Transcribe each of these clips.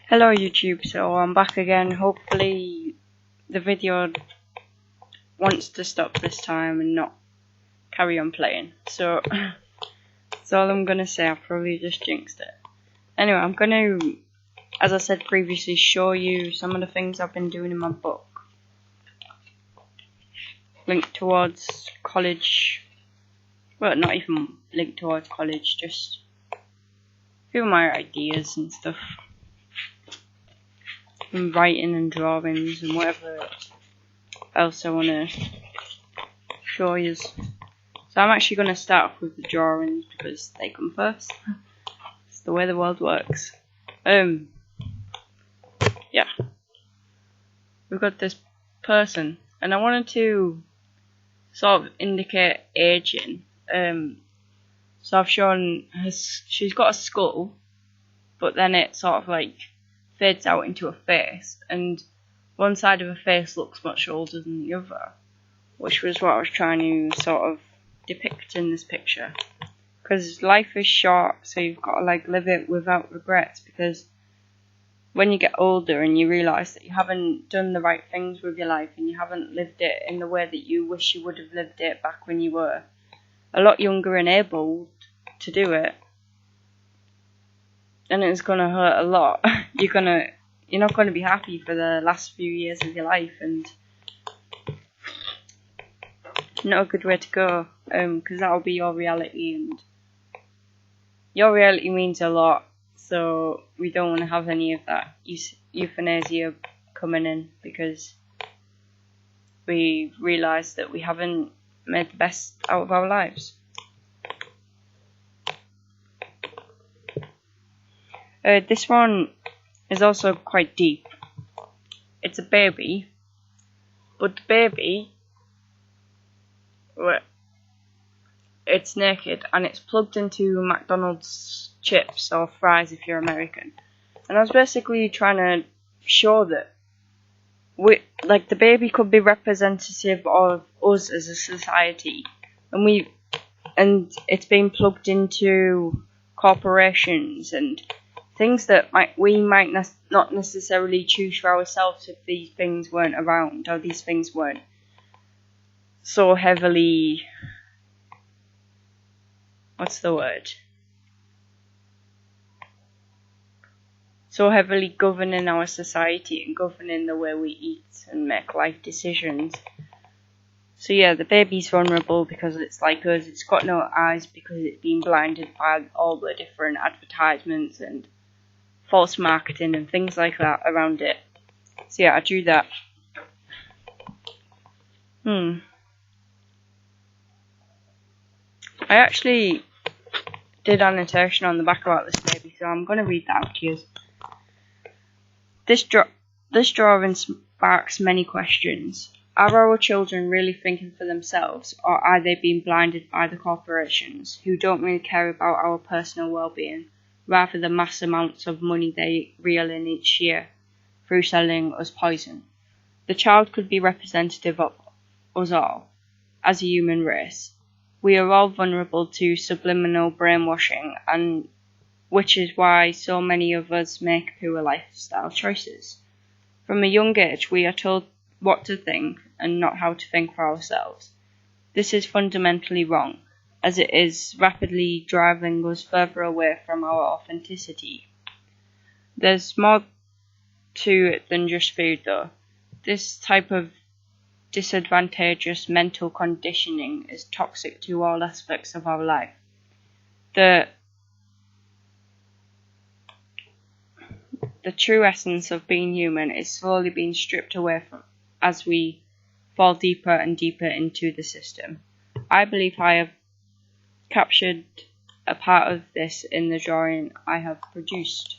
Hello YouTube, so I'm back again. Hopefully the video wants to stop this time and not carry on playing. So that's all I'm gonna say. I probably just jinxed it. Anyway, I'm gonna, as I said previously, show you some of the things I've been doing in my book. Linked towards college. Well, not even linked towards college, just a few of my ideas and stuff. And writing and drawings and whatever else I want to show you. So I'm actually going to start off with the drawings because they come first. It's the way the world works. Yeah. We've got this person, and I wanted to sort of indicate aging. So I've shown her, she's got a skull, but then it sort of like fades out into a face, and one side of her face looks much older than the other, which was what I was trying to sort of depict in this picture. Because life is short, so you've got to like live it without regrets, because when you get older and you realise that you haven't done the right things with your life and you haven't lived it in the way that you wish you would have lived it back when you were a lot younger and able to do it, and it's gonna hurt a lot. You're not gonna be happy for the last few years of your life, and not a good way to go. Because that'll be your reality, and your reality means a lot. So we don't want to have any of that euthanasia coming in, because we realise that we haven't made the best out of our lives. This one is also quite deep. It's a baby, but the baby, it's naked and it's plugged into McDonald's chips or fries if you're American. And I was basically trying to show that the baby could be representative of us as a society, and it's being plugged into corporations and things that we might not necessarily choose for ourselves if these things weren't around, or these things weren't so heavily, so heavily governing our society and governing the way we eat and make life decisions. So yeah, the baby's vulnerable because it's like us. It's got no eyes because it's been blinded by all the different advertisements and false marketing and things like that around it. So yeah, I drew that. I actually did annotation on the back about this baby, so I'm going to read that out to you. This drawing sparks many questions. Are our children really thinking for themselves, or are they being blinded by the corporations who don't really care about our personal well-being, rather than mass amounts of money they reel in each year through selling us poison? The child could be representative of us all, as a human race. We are all vulnerable to subliminal brainwashing, and which is why so many of us make poor lifestyle choices. From a young age, we are told what to think and not how to think for ourselves. This is fundamentally wrong, as it is rapidly driving us further away from our authenticity. There's more to it than just food, though. This type of disadvantageous mental conditioning is toxic to all aspects of our life. The true essence of being human is slowly being stripped away from as we fall deeper and deeper into the system. I believe I have captured a part of this in the drawing I have produced.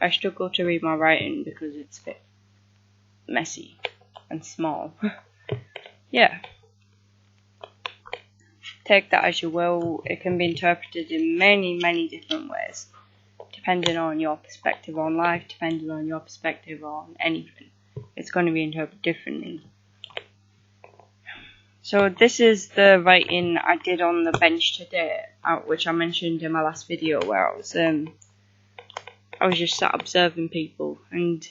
I struggle to read my writing because it's a bit messy and small. Yeah. Take that as you will. It can be interpreted in many, many different ways, depending on your perspective on life, depending on your perspective on anything. It's going to be interpreted differently. So this is the writing I did on the bench today, which I mentioned in my last video, where I was I was just sat observing people, and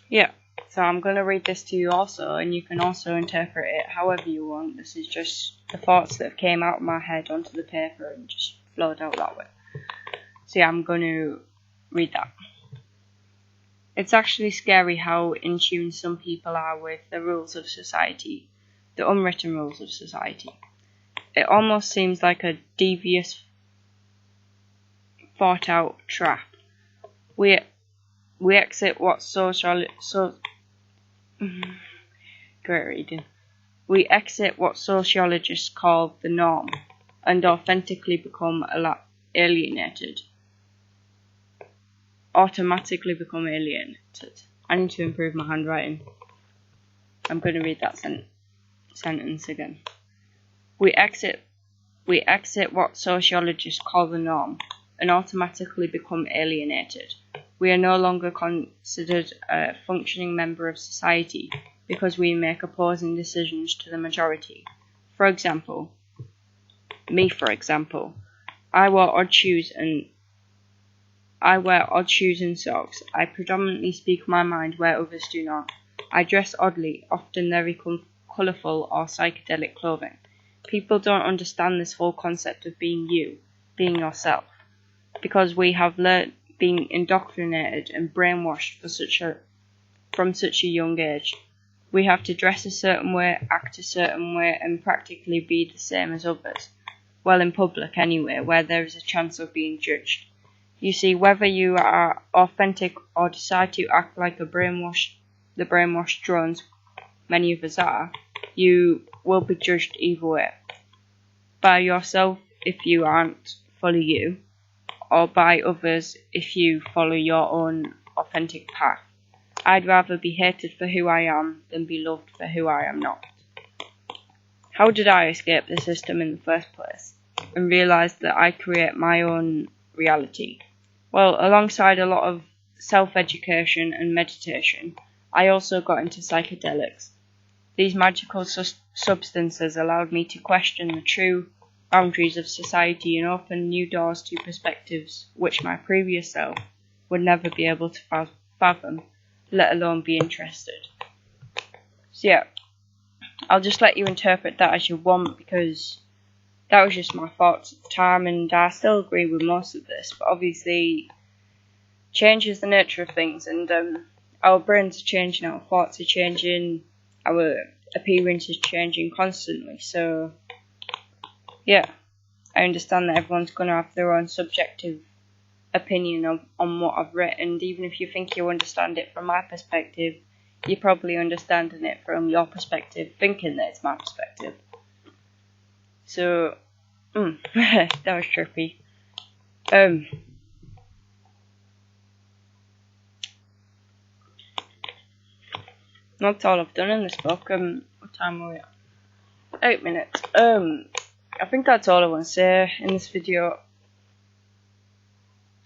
yeah. So I'm going to read this to you also, and you can also interpret it however you want. This is just the thoughts that came out of my head onto the paper and just flowed out that way. So yeah, I'm going to read that. It's actually scary how in tune some people are with the rules of society, the unwritten rules of society. It almost seems like a devious, thought-out trap. We exit what great reading. We exit what sociologists call the norm, and authentically become alienated. Automatically become alienated. I need to improve my handwriting. I'm going to read that sentence again. We exit what sociologists call the norm, and automatically become alienated. We are no longer considered a functioning member of society because we make opposing decisions to the majority. For example, I wear odd shoes and socks. I predominantly speak my mind where others do not. I dress oddly, often very colourful or psychedelic clothing. People don't understand this whole concept of being you, being yourself, because we have been indoctrinated and brainwashed from such a young age. We have to dress a certain way, act a certain way, and practically be the same as others. Well, in public anyway, where there is a chance of being judged. You see, whether you are authentic or decide to act like the brainwashed drones many of us are, you will be judged either way. By yourself if you aren't fully you, or by others if you follow your own authentic path. I'd rather be hated for who I am than be loved for who I am not. How did I escape the system in the first place and realise that I create my own reality? Well, alongside a lot of self-education and meditation, I also got into psychedelics. These magical substances allowed me to question the true boundaries of society and open new doors to perspectives which my previous self would never be able to fathom, let alone be interested. So yeah, I'll just let you interpret that as you want, because that was just my thoughts at the time, and I still agree with most of this, but obviously change is the nature of things, and our brains are changing, our thoughts are changing, our appearance is changing constantly. So yeah, I understand that everyone's going to have their own subjective opinion on what I've written. Even if you think you understand it from my perspective, you're probably understanding it from your perspective, thinking that it's my perspective. So, that was trippy. That's all I've done in this book. What time are we at? 8 minutes. I think that's all I want to say in this video.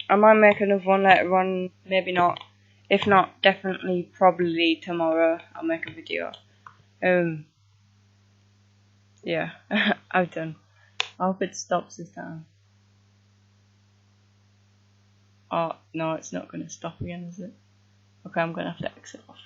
I might make another one later on, maybe not. If not, definitely, probably tomorrow I'll make a video. Yeah, I've done. I hope it stops this time. Oh, no, it's not going to stop again, is it? Okay, I'm going to have to exit off.